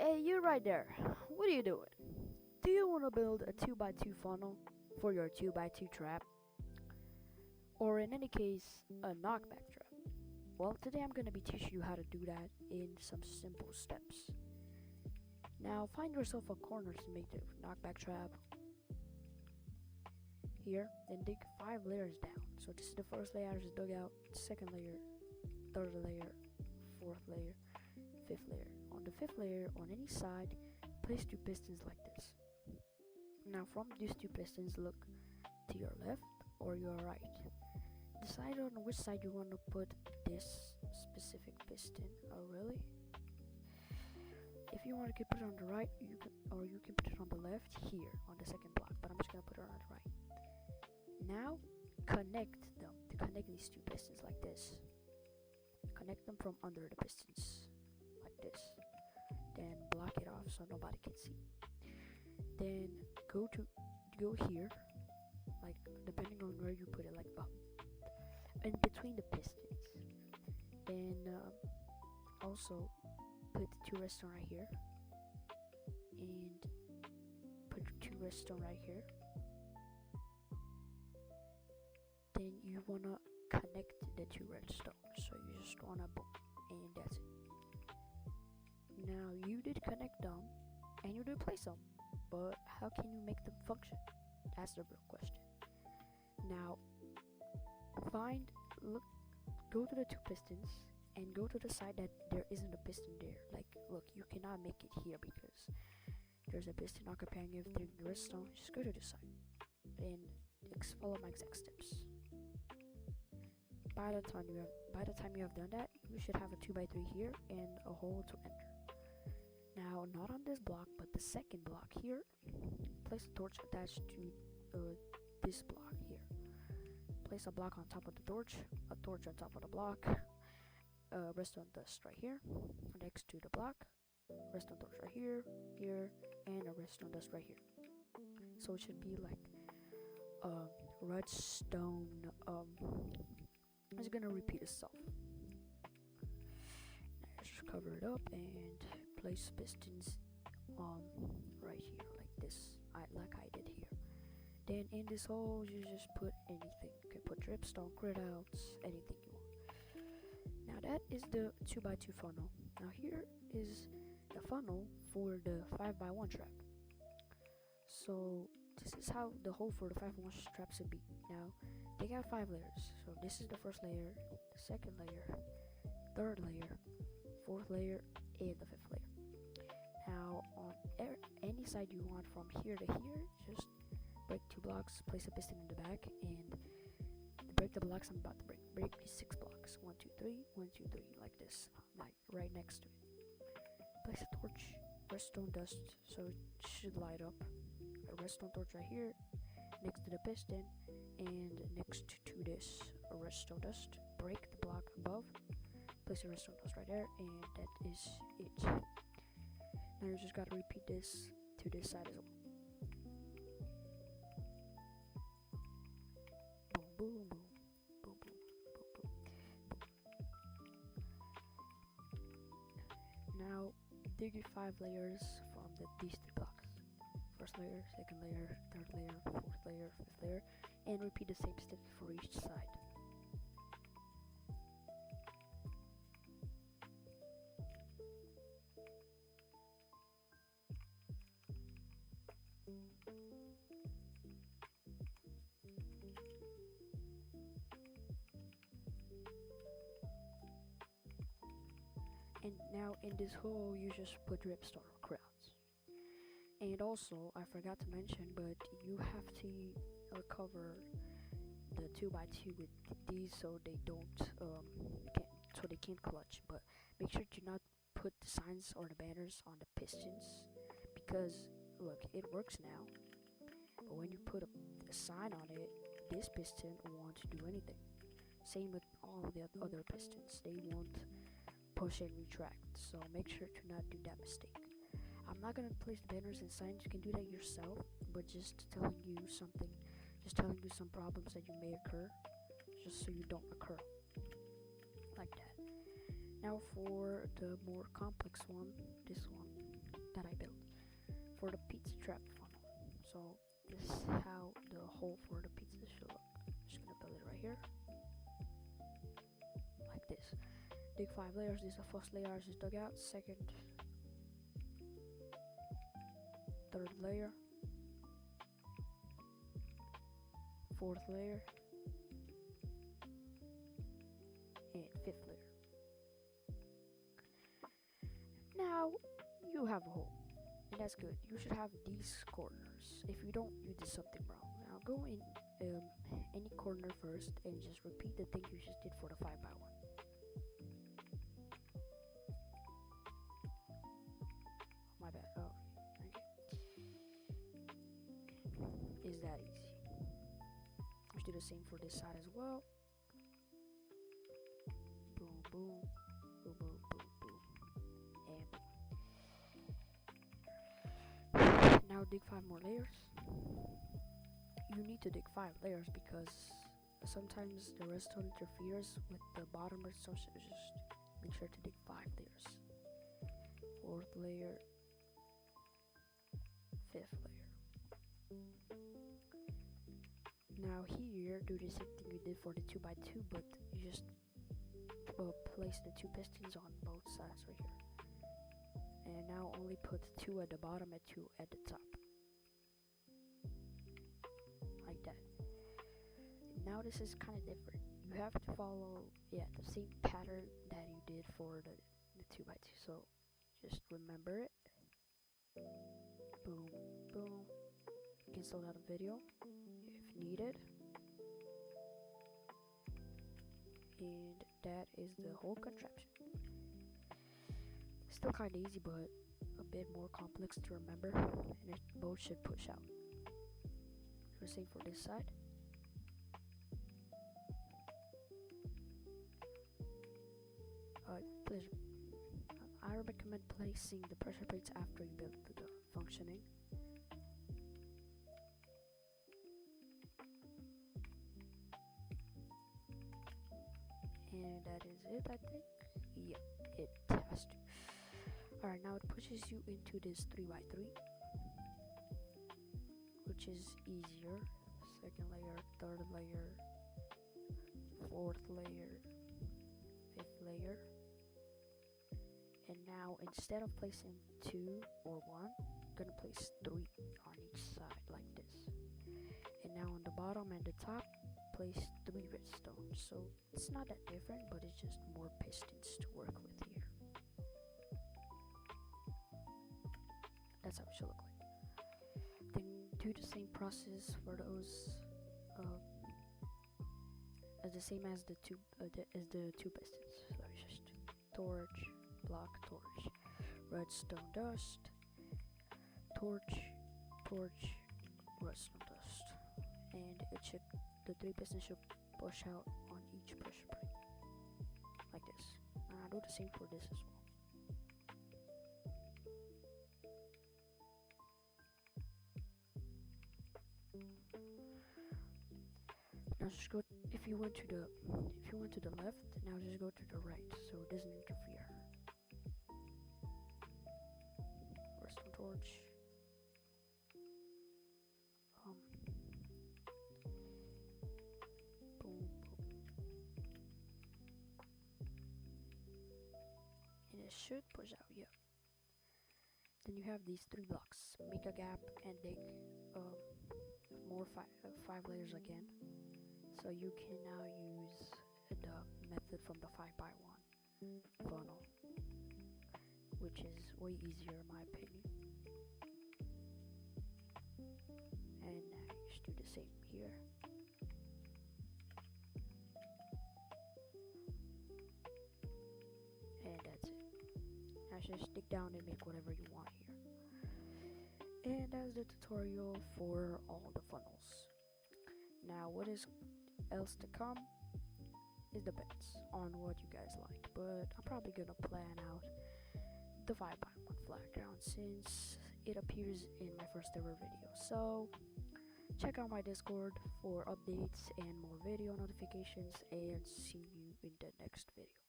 Hey, you right there. What are you doing? Do you want to build a 2x2 funnel for your 2x2 trap? Or in any case, a knockback trap? Well, today I'm going to be teaching you how to do that in some simple steps. Now, find yourself a corner to make the knockback trap. Here, then dig 5 layers down. So this is the first layer is dug out, second layer, third layer, fourth layer, fifth layer. On the fifth layer, on any side, place 2 pistons like this. Now from these 2 pistons, look to your left or your right. Decide on which side you want to put this specific piston. Oh really? If you want to put it on the right, you can put it on the left here on the second block, but I'm just gonna put it on the right. Now connect them to connect these 2 pistons like this. Connect them from under the pistons like this. Then block it off so nobody can see. Then go here, like depending on where you put it, like in between the pistons. Then also put 2 redstone right here, and put 2 redstone right here. Then you wanna connect the 2 redstone, so you just wanna boom, and that's it. Now you did connect them and you did place them, but how can you make them function? That's the real question. Now go to the 2 pistons and go to the side that there isn't a piston there. Like look, you cannot make it here because there's a piston occupying everything in the redstone. Just go to the side and follow my exact steps. By the time you have done that, you should have a 2x3 here and a hole to enter. Now, not on this block, but the second block here, place a torch attached to this block here. Place a block on top of the torch, a torch on top of the block, redstone dust right here, next to the block, redstone torch right here, and a redstone dust right here. So it should be like redstone. It's gonna repeat itself. Now just cover it up and place pistons right here like this, like I did here. Then in this hole you just put anything. You can put dripstone, grid outs, anything you want. Now that is the 2x2 funnel. Now here is the funnel for the 5x1 trap. So this is how the hole for the 5x1 trap should be. Now take out 5 layers. So this is the first layer, the second layer, third layer, fourth layer, and the 5th layer. Now on any side you want from here to here, just break 2 blocks, place a piston in the back, and break the blocks I'm about to break. Break these 6 blocks. 1, 2, 3, 1, 2, 3, like this, like right next to it. Place a torch, redstone dust, so it should light up. A redstone torch right here, next to the piston, and next to this, a redstone dust. Break the block above, place a redstone dust right there, and that is it. Now you just gotta repeat this to this side as well. Boom, boom, boom, boom, boom, boom, boom. Now dig 5 layers from these 3 blocks. First layer, second layer, third layer, fourth layer, 5th layer, and repeat the same steps for each side. And now in this hole you just put dripstone or crowds. And also I forgot to mention, but you have to cover the 2x2 with these so they can't clutch. But make sure to not put the signs or the banners on the pistons, because look, it works now, but when you put a sign on it, this piston won't do anything. Same with all the other pistons, they won't push and retract, so make sure to not do that mistake. I'm not gonna place the banners and signs, you can do that yourself, but just telling you some problems that you may occur, just so you don't occur like that. Now for the more complex one, this one, for the pizza trap funnel. So this is how the hole for the pizza should look. I'm just gonna build it right here, like this. Dig 5 layers. This is the first layer I just dug out. Second, third layer, fourth layer, and fifth layer. Now you have a hole, and that's good. You should have these corners. If you don't, you did something wrong. Now go in any corner first and just repeat the thing you just did for the 5x1. My bad. Oh, okay. Is that easy? Let's do the same for this side as well. Boom, boom, boom, boom, boom, boom, and boom. Now dig 5 more layers. You need to dig 5 layers because sometimes the redstone interferes with the bottom redstone, so just make sure to dig 5 layers. Fourth layer, fifth layer. Now here, do the same thing you did for the 2x2, but you just place the 2 pistons on both sides right here. And now only put 2 at the bottom and 2 at the top. Like that. And now this is kind of different. You have to follow, the same pattern that you did for the 2x2. So just remember it. Boom, boom. You can slow down the video if needed. And that is the whole contraption. Still kind of easy, but a bit more complex to remember, and it both should push out. The same for this side. Please, I recommend placing the pressure plates after you build the functioning. And that is it, I think. Yeah, it has to. Alright, now it pushes you into this 3x3, which is easier. Second layer, third layer, fourth layer, fifth layer. And now instead of placing 2 or 1, I'm gonna place 3 on each side like this. And now on the bottom and the top, place 3 redstone. So it's not that different, but it's just more pistons to work with here. That's how it should look like. Then do the same process for those, as the same as the two pistons. So it's just torch, block, torch, redstone dust, torch, torch, redstone dust, and the 3 pistons should push out on each pressure plate like this. And I'll do the same for this as well. Now just go, if you went to the left, now just go to the right so it doesn't interfere. Redstone torch. Boom, boom. And it should push out, yeah. Then you have these 3 blocks. Make a gap and dig more 5 layers again. So you can now use the method from the 5x1 funnel, which is way easier in my opinion. And now you just do the same here. And that's it. Now just dig down and make whatever you want here. And that's the tutorial for all the funnels. Now what is else to come, it depends on what you guys like, but I'm probably gonna plan out the 5x1 flat ground since it appears in my first ever video. So check out my Discord for updates and more video notifications, and see you in the next video.